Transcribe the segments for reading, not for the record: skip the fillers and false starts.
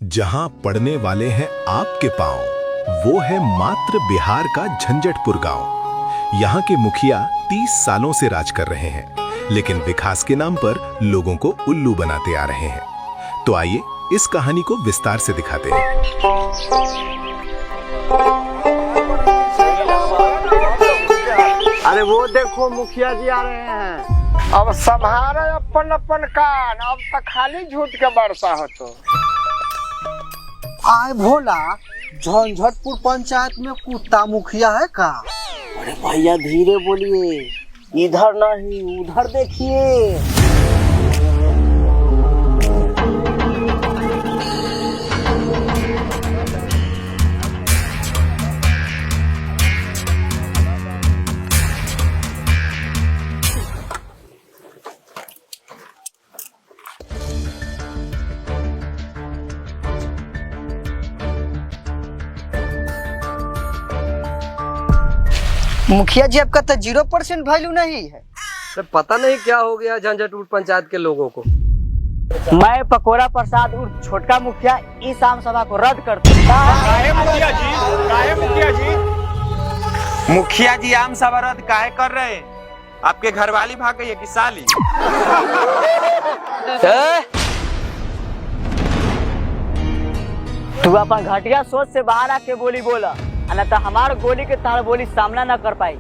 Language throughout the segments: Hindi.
जहां पड़ने वाले हैं आपके पांव, वो है मात्र बिहार का झंझटपुर गांव। यहाँ के मुखिया 30 सालों से राज कर रहे हैं, लेकिन विकास के नाम पर लोगों को उल्लू बनाते आ रहे हैं। तो आइए इस कहानी को विस्तार से दिखाते हैं। अरे वो देखो मुखिया जी आ रहे हैं। अब संभारे अपन अपन कान, अब तक खाली झूठ के बरसा हो तो। आए भोला, झंझटपुर पंचायत में कुत्ता मुखिया है का? अरे भैया धीरे बोलिए, इधर नहीं उधर देखिए। मुखिया जी आपका तो 0% वैल्यू नहीं है। तो पता नहीं क्या हो गया झंझटपुर पंचायत के लोगों को। मैं पकोड़ा प्रसाद उर्फ छोटका मुखिया इस आम सभा को रद्द करता हूं। मुखिया जी आम सभा रद्द काहे कर रहे हैं? आपके घरवाली भाग गई है कि साली? तू अपन घटिया सोच से बाहर आके बोली बोला, न तो हमार गोली के तार बोली सामना न कर पाई।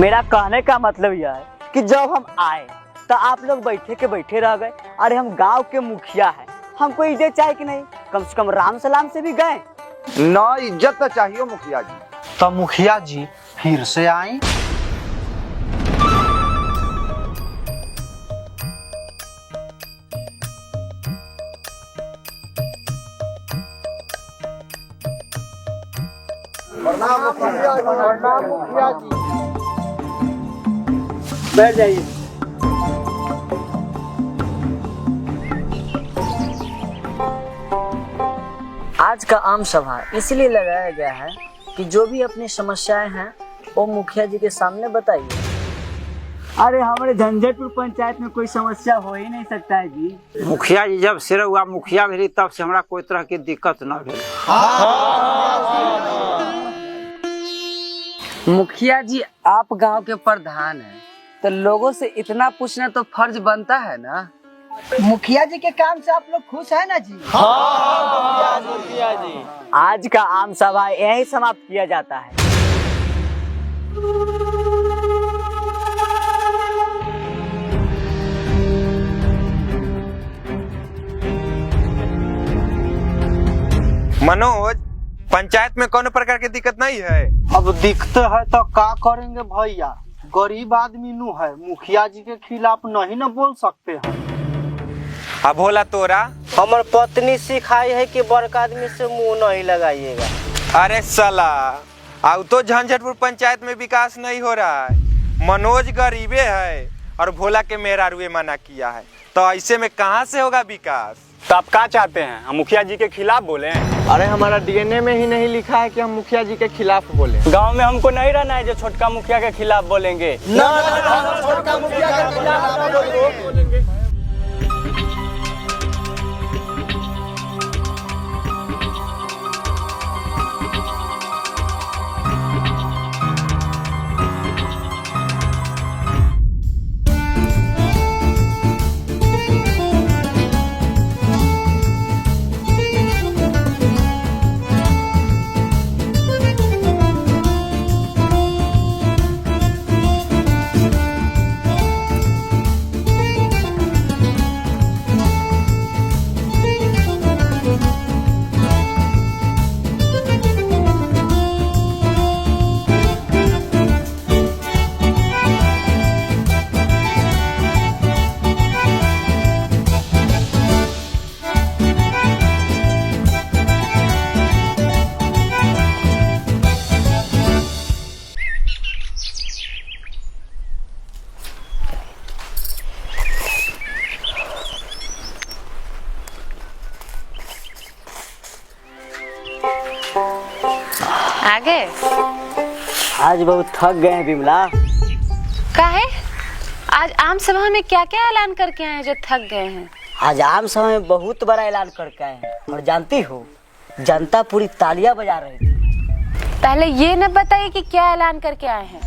मेरा कहने का मतलब यह है कि जब हम आए तो आप लोग बैठे के बैठे रह गए। अरे हम गांव के मुखिया हैं, हमको इज्जत चाहिए कि नहीं? कम से कम राम सलाम से भी गए ना। इज्जत तो चाहिए मुखिया जी। तो मुखिया जी फिर से आई। प्रणाम मुखिया जी। बैठ जाइए। आज का आम सभा इसलिए लगाया गया है कि जो भी अपनी समस्याएं हैं वो मुखिया जी के सामने बताइए। अरे हमारे झंझटपुर पंचायत में कोई समस्या हो ही नहीं सकता है जी। मुखिया जी जब सिर हुआ मुखिया भी तब से हमरा कोई तरह की दिक्कत न भेल। मुखिया जी आप गांव के प्रधान हैं, तो लोगों से इतना पूछना तो फर्ज बनता है ना। मुखिया जी के काम से आप लोग खुश है ना जी? मुखिया जी आज का आम सभा यही समाप्त किया जाता है। मनोज, पंचायत में कौन प्रकार की दिक्कत नहीं है? अब दिखते है तो का करेंगे भैया, गरीब आदमी नु है, मुखिया जी के खिलाफ नहीं न बोल सकते हैं। अब भोला तोरा? हमार पत्नी सिखाई है कि बड़का आदमी से मुंह नहीं लगाइएगा। अरे साला, अब तो झंझटपुर पंचायत में विकास नहीं हो रहा है। मनोज गरीबे है और भोला के मेहरारूए मना किया है, तो ऐसे में कहाँ से होगा विकास? तो आप क्या चाहते हैं, हम मुखिया जी के खिलाफ बोले? अरे हमारा डीएनए में ही नहीं लिखा है कि हम मुखिया जी के खिलाफ बोले। गांव में हमको नहीं रहना है जो छोटका मुखिया के खिलाफ बोलेंगे। छोटका मुखिया के खिलाफ ना बोलेंगे। आगे आज बहुत थक गए हैं बिमला। काहे? आज आम सभा में क्या क्या ऐलान करके आए हैं जो थक गए हैं? आज आम सभा में बहुत बड़ा ऐलान करके आए हैं और जानती हो जनता पूरी तालियां बजा रही थी। पहले ये न बताइए कि क्या ऐलान करके आए हैं।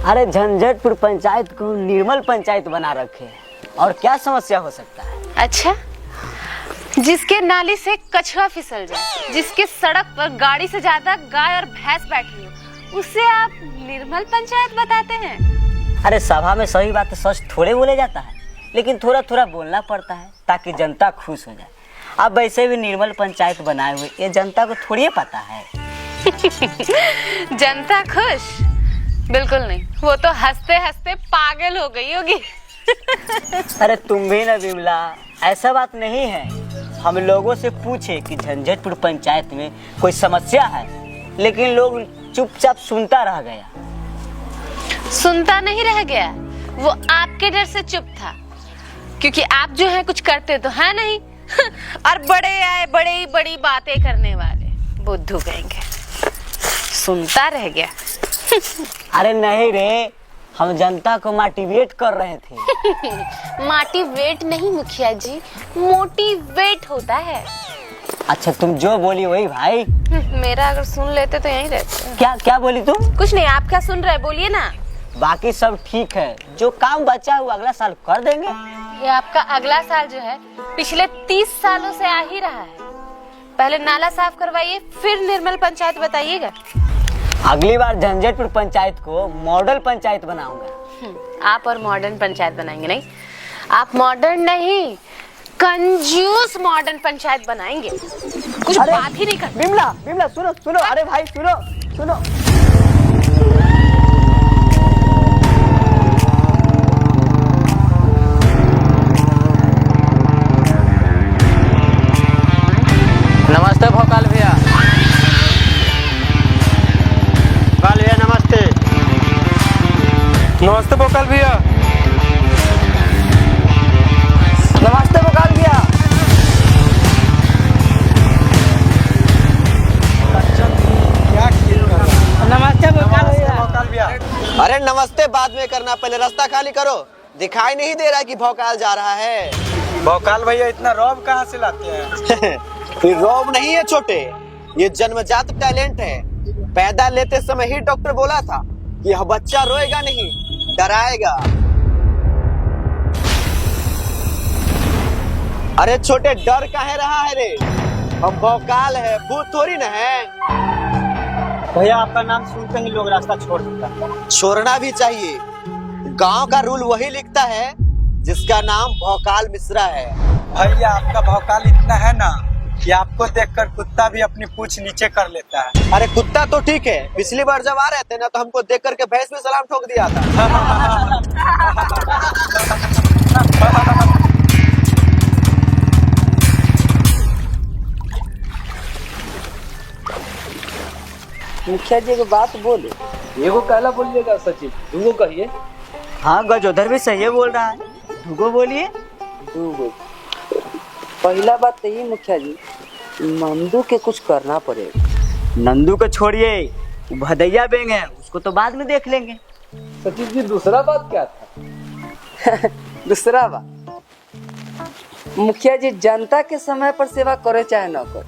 अरे झंझटपुर पंचायत को निर्मल पंचायत बना रखे हैं और क्या समस्या हो सकता है। अच्छा, जिसके नाली से कछुआ फिसल जाए, जिसके सड़क पर गाड़ी से ज्यादा गाय और भैंस बैठी हो, उसे आप निर्मल पंचायत बताते हैं। अरे सभा में सही बात सच थोड़े बोले जाता है, लेकिन थोड़ा थोड़ा बोलना पड़ता है ताकि जनता खुश हो जाए। अब वैसे भी निर्मल पंचायत बनाए हुए ये जनता को थोड़ी पता है। जनता खुश? बिल्कुल नहीं, वो तो हंसते हंसते पागल हो गई होगी। अरे तुम भी ना विमला, ऐसा बात नहीं है। हम लोगों से पूछे कि झंझटपुर पंचायत में कोई समस्या है, लेकिन लोग चुपचाप सुनता रह गया। सुनता नहीं रह गया, वो आपके डर से चुप था, क्योंकि आप जो है कुछ करते तो है नहीं। और बड़े आए बड़े ही बड़ी बातें करने वाले बुद्धू कहेंगे, सुनता रह गया। अरे नहीं रे, हम जनता को मोटिवेट कर रहे थे। मोटिवेट नहीं मुखिया जी, मोटिवेट होता है। अच्छा तुम जो बोली वही भाई। मेरा अगर सुन लेते तो यहीं रहते। क्या क्या बोली तुम? कुछ नहीं, आप क्या सुन रहे, बोलिए ना। बाकी सब ठीक है, जो काम बचा हुआ अगला साल कर देंगे। ये आपका अगला साल जो है पिछले 30 सालों से आ ही रहा है। पहले नाला साफ करवाइए, फिर निर्मल पंचायत बताइएगा। अगली बार झंझटपुर पंचायत को मॉडल पंचायत बनाऊंगा। आप और मॉडर्न पंचायत बनाएंगे? नहीं, आप मॉडर्न नहीं, कंजूस मॉडर्न पंचायत बनाएंगे। कुछ बात ही नहीं करते। विमला विमला सुनो सुनो, अरे भाई सुनो सुनो। नमस्ते भोकाल भैया। भोकाल भैया नमस्ते। नमस्ते भोकाल भैया। नमस्ते भोकाल भैया। नमस्ते भोकाल भैया। अरे नमस्ते बाद में करना, पहले रास्ता खाली करो। दिखाई नहीं दे रहा कि भौकाल जा रहा है। भोकाल भैया इतना रौब कहाँ से लाते हैं? फिर रौब नहीं है छोटे, ये जन्मजात टैलेंट है। पैदा लेते समय ही डॉक्टर बोला था कि यह बच्चा रोएगा नहीं, डराएगा। अरे छोटे, डर काहे रहा है रे? हम भौकाल है, भूत थोड़ी न है। भैया आपका नाम सुनते ही लोग रास्ता छोड़ देता है। छोड़ना भी चाहिए। गांव का रूल वही लिखता है जिसका नाम भौकाल मिश्रा है। भैया आपका भौकाल इतना है ना कि आपको देखकर कुत्ता भी अपनी पूंछ नीचे कर लेता है। अरे कुत्ता तो ठीक है, पिछली बार जब आ रहे थे ना तो हमको देख करके भैंस में सलाम ठोक दिया था। मुखिया जी को बात बोले, एगो कहला बोलिएगा सचिव, दूगो कहिए। हाँ गजोधर भी सही बोल रहा है, दूगो बोलिए। दूगो। पहला बात तो ये मुखिया जी, नंदू के कुछ करना पड़ेगा। नंदू को छोड़िए, भदैया बेंग है, उसको तो बाद में देख लेंगे। सचिव जी दूसरा बात क्या था? दूसरा बात, मुखिया जी जनता के समय पर सेवा करे चाहे न करे,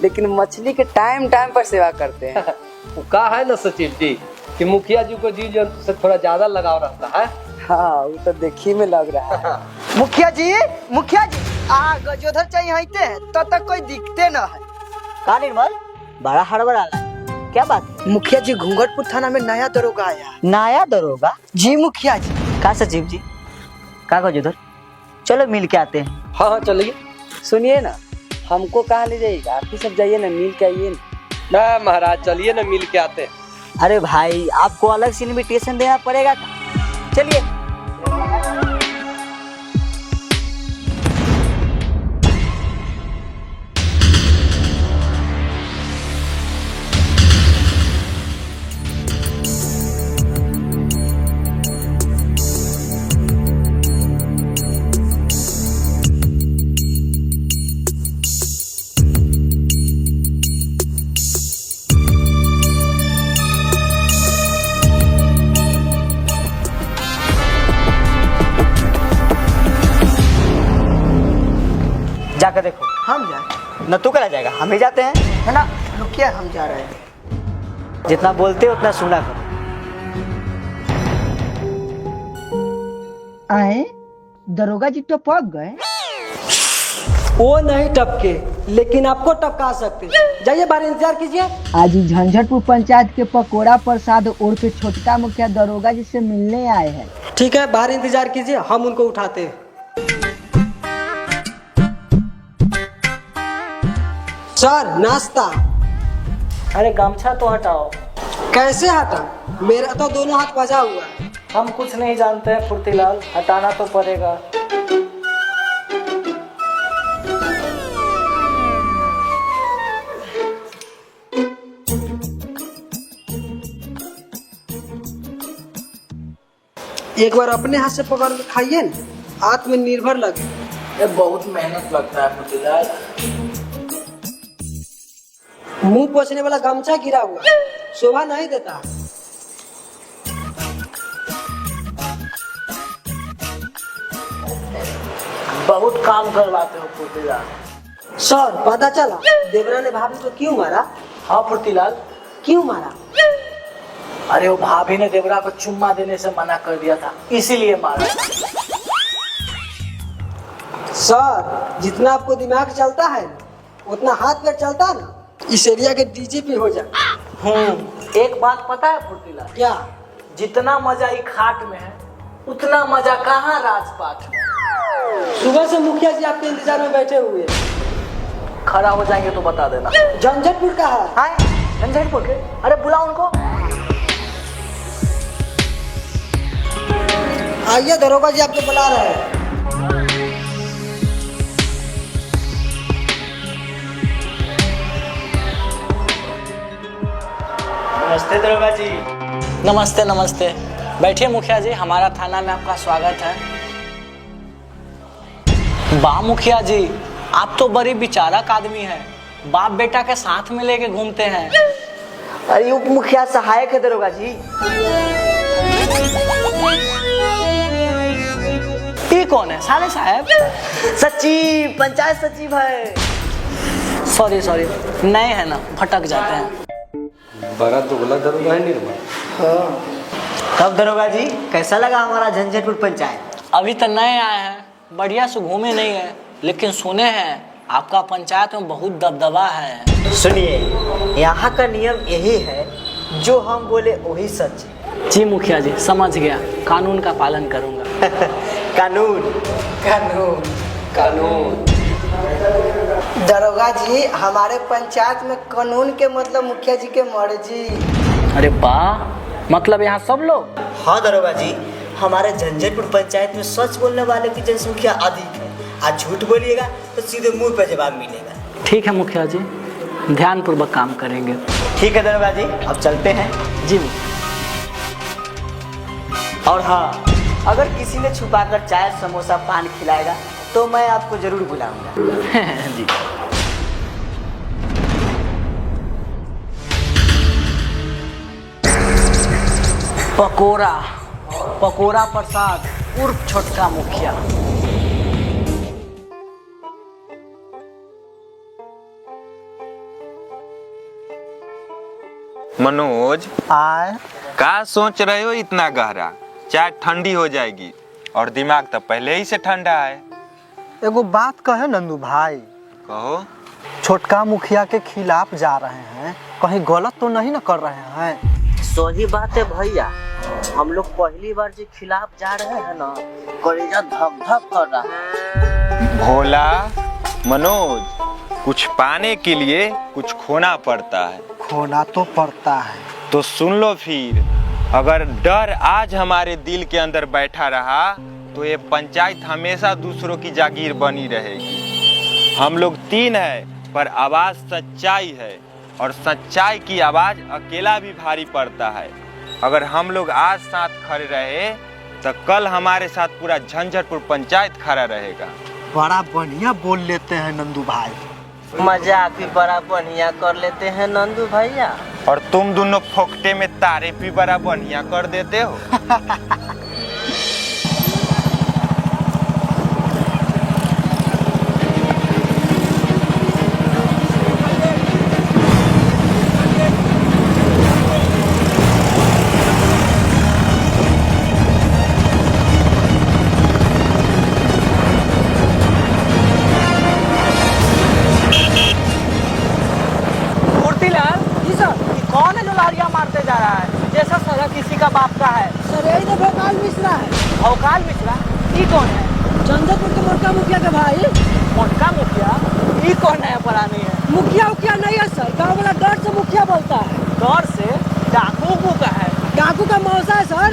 लेकिन मछली के टाइम टाइम पर सेवा करते हैं। वो कहा है ना सचिव जी कि मुखिया जी को जीव जंतु से थोड़ा ज्यादा लगाव रहता है। हाँ वो तो देखी में लग रहा है। मुखिया जी गजोधर चाहिए होते हैं तो तक कोई दिखते न है। का निर्मल, बड़ा हड़बड़ा रहा है, क्या बात है? मुखिया जी, घूंघटपुर थाना में नया दरोगा आया। नया दरोगा? जी मुखिया जी। का सचिव जी, का गजोधर, चलो मिल के आते हैं। हाँ हाँ चलिए। सुनिए ना, हमको कहाँ ले जाइएगा? आप ही सब जाइए ना, मिल के आइए ना। ना महाराज चलिए ना, मिल के आते हैं। अरे भाई आपको अलग से इनविटेशन देना पड़ेगा क्या? चलिए। जाकर देखो। हम जाए न तू करा जाएगा, हम ही जाते हैं। है ना, रुकिए हम जा रहे हैं। जितना बोलते हो उतना सुना करो। आए दरोगा जी तो पक गए। वो नहीं टपके, लेकिन आपको टपका सकते। जाइए बाहर इंतजार कीजिए। आज ही झंझटपुर पंचायत के पकोड़ा प्रसाद उर्फ छोटका मुखिया दरोगा जी से मिलने आए हैं। ठीक है, बाहर इंतजार कीजिए, हम उनको उठाते हैं। सर नाश्ता। अरे गमछा तो हटाओ। कैसे हटा? मेरा तो दोनों हाथ बजा हुआ है। हम कुछ नहीं जानते हैं फुर्तीलाल, हटाना तो पड़ेगा। एक बार अपने हाथ से पकड़ के खाइए ना, आत्मनिर्भर लगे। ये बहुत मेहनत लगता है फुर्तीलाल। मुंह पोछने वाला गमछा गिरा हुआ है, शोभा नहीं देता। बहुत काम करवाते हो फुर्तीलाल। सर पता चला देवरा ने भाभी को क्यों मारा? हाँ फुर्तीलाल, क्यों मारा? अरे वो भाभी ने देवरा को चुम्मा देने से मना कर दिया था, इसीलिए मारा। सर जितना आपको दिमाग चलता है उतना हाथ पैर चलता है ना, इस एरिया के डीजीपी हो जाए। एक बात पता है फुर्तीलाल? क्या? जितना मजा ही खाट में है उतना मजा कहाँ राजपाट में। सुबह से मुखिया जी आपके इंतजार में बैठे हुए हैं। खड़ा हो जाएंगे तो बता देना। झंझटपुर का है। हाँ झंझटपुर के? अरे बुलाओ उनको। आइए, दरोगा जी आपको बुला रहे हैं। नमस्ते दरोगा जी। नमस्ते नमस्ते, बैठिए मुखिया जी, हमारा थाना में आपका स्वागत है। वाह मुखिया जी, आप तो बड़ी विचारक आदमी हैं, बाप बेटा के साथ में लेके घूमते हैं। अरे उप मुखिया सहायक है दरोगा जी। ये कौन है? साले साहब? सचिव, पंचायत सचिव है। सॉरी सॉरी, नए हैं ना, भटक जाते हैं। बड़ा दुगला दरोगा है निर्मल। कब दरोगा जी, कैसा लगा हमारा झंझटपुर पंचायत? अभी तो नए आए हैं, बढ़िया से घूमे नहीं है, लेकिन सुने हैं आपका पंचायत में बहुत दबदबा है। सुनिए, यहाँ का नियम यही है, जो हम बोले वही सच। जी मुखिया जी, समझ गया, कानून का पालन करूंगा। कानून कानून कानून। दरोगा जी, हमारे पंचायत में कानून के मतलब मुखिया जी के मर्जी। अरे वाह, मतलब यहाँ सब लोग? हाँ दरोगा जी, हमारे झंझटपुर पंचायत में सच बोलने वाले की जनसंख्या अधिक है। आज झूठ बोलिएगा तो सीधे मुंह पे जवाब मिलेगा। ठीक है मुखिया जी, ध्यान पूर्वक काम करेंगे। ठीक है दरोगा जी, अब चलते हैं। जी। और हाँ, अगर किसी ने छुपाकर चाय समोसा पान खिलाएगा तो मैं आपको जरूर बुलाऊंगा। जी। पकोड़ा पकोड़ा प्रसाद उर्फ छोटका मुखिया। मनोज, आए क्या सोच रहे हो इतना गहरा? चाय ठंडी हो जाएगी और दिमाग तो पहले ही से ठंडा है। एगो बात कहे नंदू भाई। कहो। छोटका मुखिया के खिलाफ जा रहे हैं, कहीं गलत तो नहीं ना कर रहे हैं? सही बात है भैया, हम लोग पहली बार जो खिलाफ जा रहे हैं ना, कलेजा धक धक कर रहा है। भोला मनोज, कुछ पाने के लिए कुछ खोना पड़ता है। खोना तो पड़ता है। तो सुन लो फिर, अगर डर आज हमारे दिल के अंदर बैठा रहा तो ये पंचायत हमेशा दूसरों की जागीर बनी रहेगी। हम लोग 3 हैं, पर आवाज सच्चाई है, और सच्चाई की आवाज अकेला भी भारी पड़ता है। अगर हम लोग आज साथ खड़े रहे तो कल हमारे साथ पूरा झंझटपुर पंचायत खड़ा रहेगा। बड़ा बढ़िया बोल लेते हैं नंदू भाई। मजाक भी बड़ा बढ़िया कर लेते हैं नंदू भैया। और तुम दोनों फोकटे में तारीफ भी बड़ा बढ़िया कर देते हो। किसी का बाप का है? सर यही तो भोकाल मिश्रा है। भोकाल मिश्रा? ये कौन है? चंद्रपुर के मोटका मुखिया के भाई। मोटका मुखिया? ये कौन है पुरानी है? मुखिया उखिया नहीं है सर, गाँव वाला डर से मुखिया बोलता है। डर से? डाकू का है? डाकू का मौसा है सर।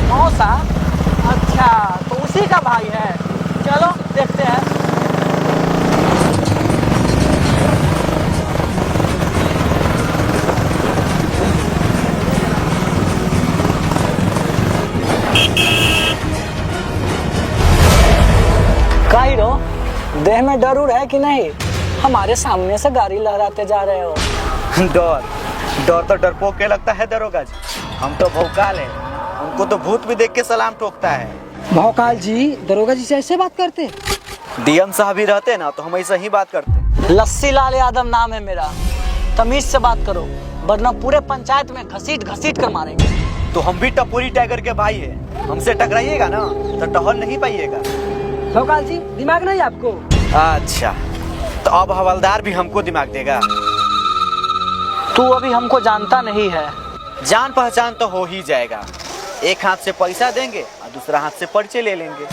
मौसा? अच्छा, तो उसी का भाई है। चलो देखते हैं। काहिरो, देह में डर उड़ है कि नहीं? हमारे सामने से गाड़ी लहराते जा रहे हो। डर तो डरपोक के लगता है दरोगा जी। हम तो भौकाल है, हमको तो भूत भी देख के सलाम ठोकता है। भौकाल जी दरोगा जी से ऐसे बात करते? डीएम साहब भी रहते ना तो हम ऐसा ही बात करते। लस्सी लाल यादव नाम है मेरा। तमीज से बात करो, वरना पूरे पंचायत में घसीट घसीट कर मारेंगे। तो हम भी टपोरी टाइगर के भाई है, हमसे टकराइएगा ना तो टहल नहीं पाइएगा। भौकाल जी दिमाग नहीं आपको? अच्छा, तो अब हवलदार भी हमको दिमाग देगा। तू अभी हमको जानता नहीं है। जान पहचान तो हो ही जाएगा। एक हाथ से पैसा देंगे और दूसरा हाथ से पर्चे ले लेंगे।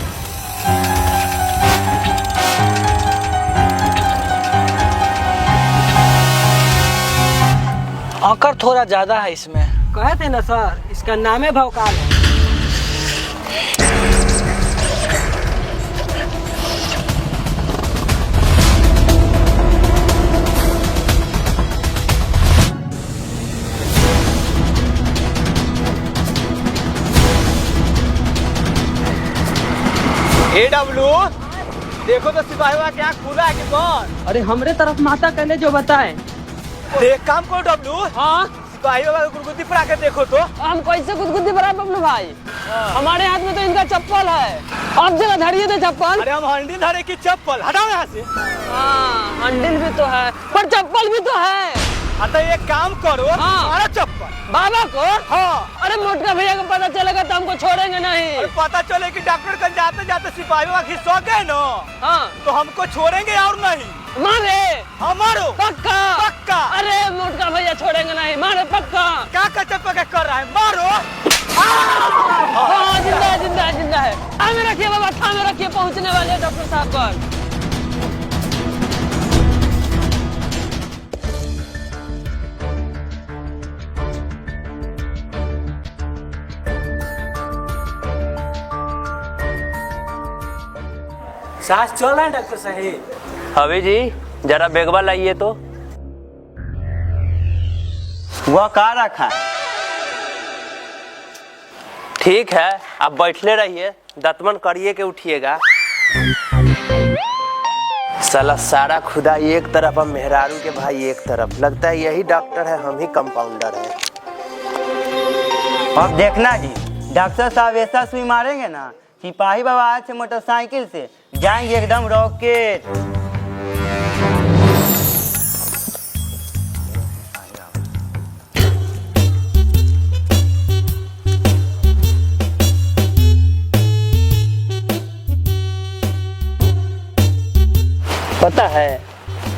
आकर थोड़ा ज्यादा है इसमें। कहे थे ना सर, इसका नाम है भौकाल है। डब्लू देखो तो सिपाही क्या खुला है कि कौन? अरे हमरे तरफ माता कहने जो बताए। देख काम को डब्लू। हाँ सिपाही गुदगुदी पर आकर देखो तो। हम कैसे गुदगुदी पर बबलू भाई? हमारे हाथ में तो इनका चप्पल है। आप जगह धरिए थे चप्पल। अरे हम हंडिल धरे की चप्पल हटाओ यहाँ से। हाँ हंडिल भी तो है पर चप्पल भी तो है। तो एक काम करो, हमारा चप्पल बाबा को। हाँ। अरे मोटका भैया को पता चलेगा तो हमको छोड़ेंगे नहीं। और पता चले कि डॉक्टर कल जाते जाते सिपाहियों का खिस्सा गए ना, हाँ तो हमको छोड़ेंगे और नहीं। मारे हमारो पक्का पक्का। अरे मोटका भैया छोड़ेंगे नहीं, मारे पक्का। क्या कच्चा पक्का कर रहा है? मारो। हाँ जिंदा है जिंदा है जिंदा है। थामे रखिए बाबा, थामे रखिए, पहुँचने वाले डॉक्टर साहब कल। सांस चल रहा है डॉक्टर साहब। हवे जी जरा बेगवा लाइए तो। वह कहाँ रखा है? ठीक है, आप बैठले रहिए, दतमन करिए के उठिएगा। साला सारा खुदा एक तरफ और मेहरारू के भाई एक तरफ। लगता है यही डॉक्टर है, हम ही कंपाउंडर है। अब देखना जी, डॉक्टर साहब ऐसा सुई मारेंगे ना, सिपाही बाबा आज से मोटरसाइकिल से जाएंगे एकदम रॉकेट। पता है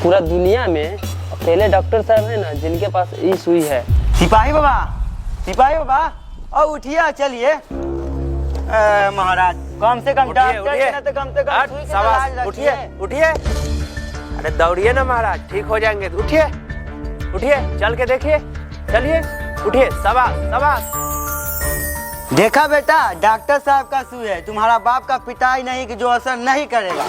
पूरा दुनिया में अकेले डॉक्टर साहब है ना जिनके पास ये सुई है। सिपाही बाबा और उठिए चलिए। महाराज कम से कम डॉक्टर तो कम से कम सुई के इलाज रखिए। उठिए। अरे दौड़िए ना महाराज, ठीक हो जाएंगे। उठिए उठिए, चल के देखिए, चलिए उठिए। शाबाश। देखा बेटा, डॉक्टर साहब का सुई है, तुम्हारा बाप का पिटाई नहीं कि जो असर नहीं करेगा।